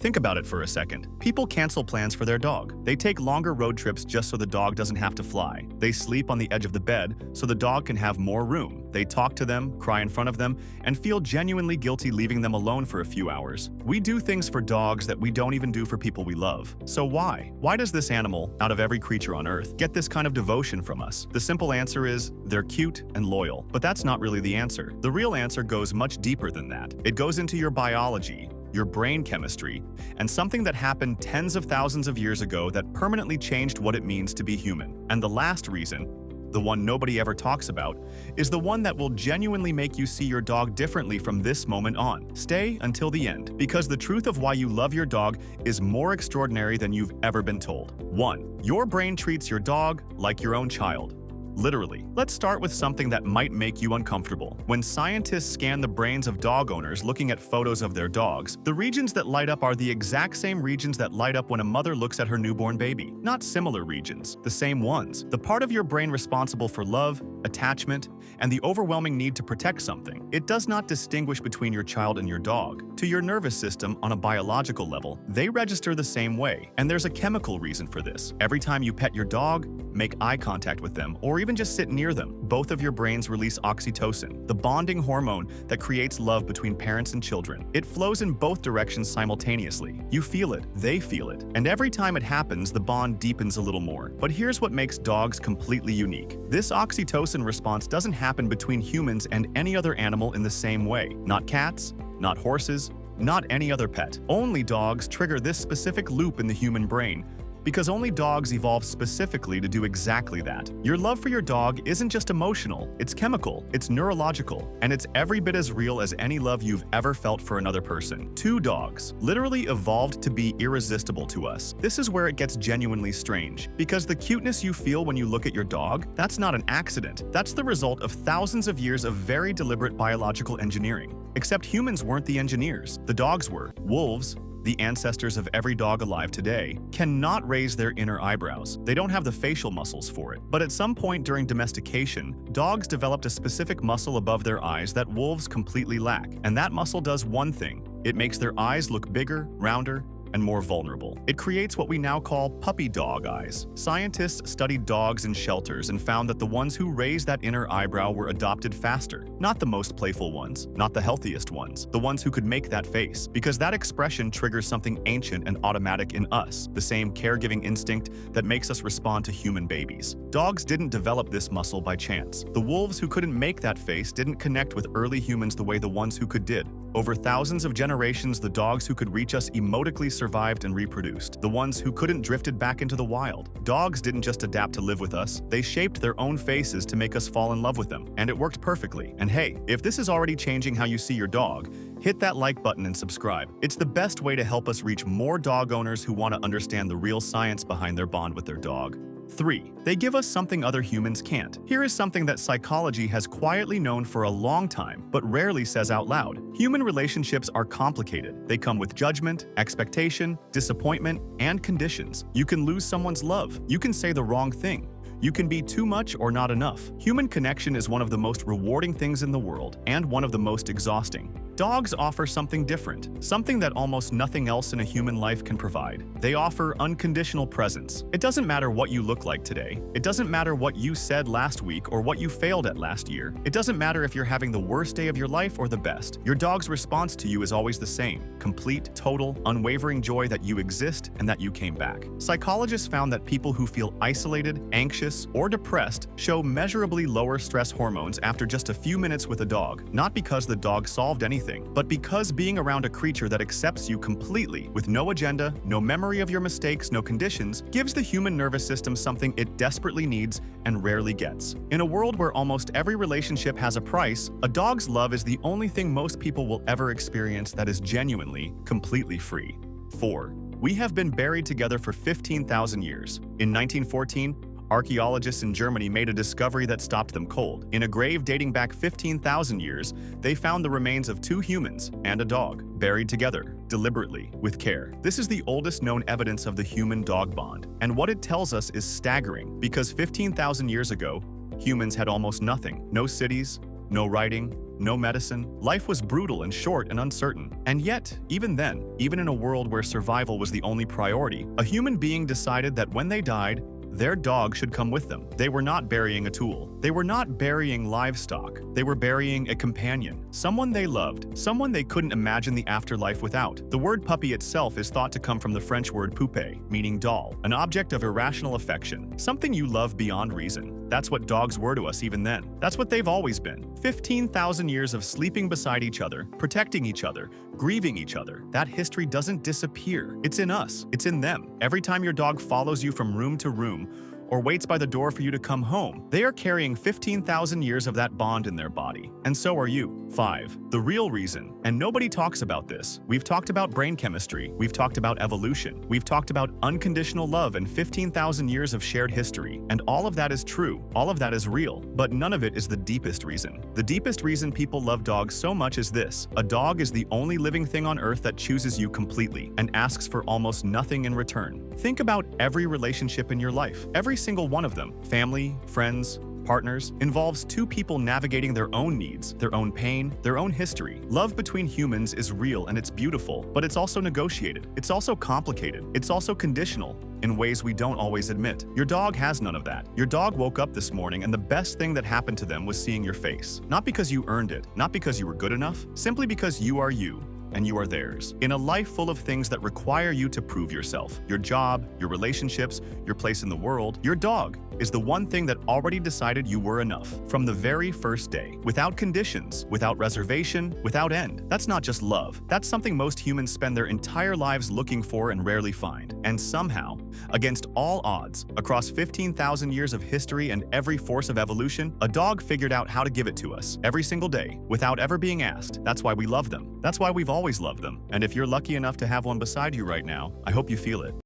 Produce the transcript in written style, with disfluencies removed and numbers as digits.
Think about it for a second. People cancel plans for their dog. They take longer road trips just so the dog doesn't have to fly. They sleep on the edge of the bed so the dog can have more room. They talk to them, cry in front of them, and feel genuinely guilty leaving them alone for a few hours. We do things for dogs that we don't even do for people we love. So why? Why does this animal, out of every creature on Earth, get this kind of devotion from us? The simple answer is, they're cute and loyal. But that's not really the answer. The real answer goes much deeper than that. It goes into your biology, your brain chemistry, and something that happened tens of thousands of years ago that permanently changed what it means to be human. And the last reason, the one nobody ever talks about, is the one that will genuinely make you see your dog differently from this moment on. Stay until the end, because the truth of why you love your dog is more extraordinary than you've ever been told. 1. Your brain treats your dog like your own child. Literally. Let's start with something that might make you uncomfortable. When scientists scan the brains of dog owners looking at photos of their dogs, the regions that light up are the exact same regions that light up when a mother looks at her newborn baby. Not similar regions, the same ones. The part of your brain responsible for love, attachment, and the overwhelming need to protect something. It does not distinguish between your child and your dog. To your nervous system, on a biological level, they register the same way, and there's a chemical reason for this. Every time you pet your dog, make eye contact with them, or even just sit near them, both of your brains release oxytocin, the bonding hormone that creates love between parents and children. It flows in both directions simultaneously. You feel it, they feel it, and every time it happens, the bond deepens a little more. But here's what makes dogs completely unique. This oxytocin response doesn't happen between humans and any other animal in the same way. Not cats, not horses, not any other pet. Only dogs trigger this specific loop in the human brain, because only dogs evolved specifically to do exactly that. Your love for your dog isn't just emotional, it's chemical, it's neurological, and it's every bit as real as any love you've ever felt for another person. 2 dogs literally evolved to be irresistible to us. This is where it gets genuinely strange, because the cuteness you feel when you look at your dog, that's not an accident. That's the result of thousands of years of very deliberate biological engineering. Except humans weren't the engineers, the dogs were. Wolves, the ancestors of every dog alive today, cannot raise their inner eyebrows. They don't have the facial muscles for it. But at some point during domestication, dogs developed a specific muscle above their eyes that wolves completely lack. And that muscle does one thing. It makes their eyes look bigger, rounder, and more vulnerable. It creates what we now call puppy dog eyes. Scientists studied dogs in shelters and found that the ones who raised that inner eyebrow were adopted faster. Not the most playful ones, not the healthiest ones, the ones who could make that face, because that expression triggers something ancient and automatic in us, the same caregiving instinct that makes us respond to human babies. Dogs didn't develop this muscle by chance. The wolves who couldn't make that face didn't connect with early humans the way the ones who could did. Over thousands of generations, the dogs who could reach us emotically survived and reproduced. The ones who couldn't drifted back into the wild. Dogs didn't just adapt to live with us, they shaped their own faces to make us fall in love with them. And it worked perfectly. And hey, if this is already changing how you see your dog, hit that like button and subscribe. It's the best way to help us reach more dog owners who want to understand the real science behind their bond with their dog. 3. They give us something other humans can't. Here is something that psychology has quietly known for a long time, but rarely says out loud. Human relationships are complicated. They come with judgment, expectation, disappointment, and conditions. You can lose someone's love. You can say the wrong thing. You can be too much or not enough. Human connection is one of the most rewarding things in the world, and one of the most exhausting. Dogs offer something different, something that almost nothing else in a human life can provide. They offer unconditional presence. It doesn't matter what you look like today. It doesn't matter what you said last week or what you failed at last year. It doesn't matter if you're having the worst day of your life or the best. Your dog's response to you is always the same: complete, total, unwavering joy that you exist and that you came back. Psychologists found that people who feel isolated, anxious, or depressed show measurably lower stress hormones after just a few minutes with a dog, not because the dog solved anything, but because being around a creature that accepts you completely, with no agenda, no memory of your mistakes, no conditions, gives the human nervous system something it desperately needs and rarely gets. In a world where almost every relationship has a price, a dog's love is the only thing most people will ever experience that is genuinely, completely free. 4. We have been buried together for 15,000 years. In 1914, archaeologists in Germany made a discovery that stopped them cold. In a grave dating back 15,000 years, they found the remains of 2 humans and a dog, buried together, deliberately, with care. This is the oldest known evidence of the human-dog bond. And what it tells us is staggering, because 15,000 years ago, humans had almost nothing. No cities, no writing, no medicine. Life was brutal and short and uncertain. And yet, even then, even in a world where survival was the only priority, a human being decided that when they died, their dog should come with them. They were not burying a tool. They were not burying livestock. They were burying a companion, someone they loved, someone they couldn't imagine the afterlife without. The word puppy itself is thought to come from the French word poupée, meaning doll, an object of irrational affection, something you love beyond reason. That's what dogs were to us even then. That's what they've always been. 15,000 years of sleeping beside each other, protecting each other, grieving each other. That history doesn't disappear. It's in us. It's in them. Every time your dog follows you from room to room, or waits by the door for you to come home, they are carrying 15,000 years of that bond in their body. And so are you. 5. The real reason, and nobody talks about this. We've talked about brain chemistry, we've talked about evolution, we've talked about unconditional love and 15,000 years of shared history, and all of that is true, all of that is real, but none of it is the deepest reason. The deepest reason people love dogs so much is this: a dog is the only living thing on earth that chooses you completely and asks for almost nothing in return. Think about every relationship in your life. Every single one of them, family, friends, partners, involves two people navigating their own needs, their own pain, their own history. Love between humans is real and it's beautiful, but it's also negotiated. It's also complicated. It's also conditional in ways we don't always admit. Your dog has none of that. Your dog woke up this morning and the best thing that happened to them was seeing your face. Not because you earned it, not because you were good enough, simply because you are you. And you are theirs. In a life full of things that require you to prove yourself, your job, your relationships, your place in the world, your dog is the one thing that already decided you were enough from the very first day, without conditions, without reservation, without end. That's not just love. That's something most humans spend their entire lives looking for and rarely find. And somehow, against all odds, across 15,000 years of history and every force of evolution, a dog figured out how to give it to us every single day without ever being asked. That's why we love them. That's why we've always loved them. And if you're lucky enough to have one beside you right now, I hope you feel it.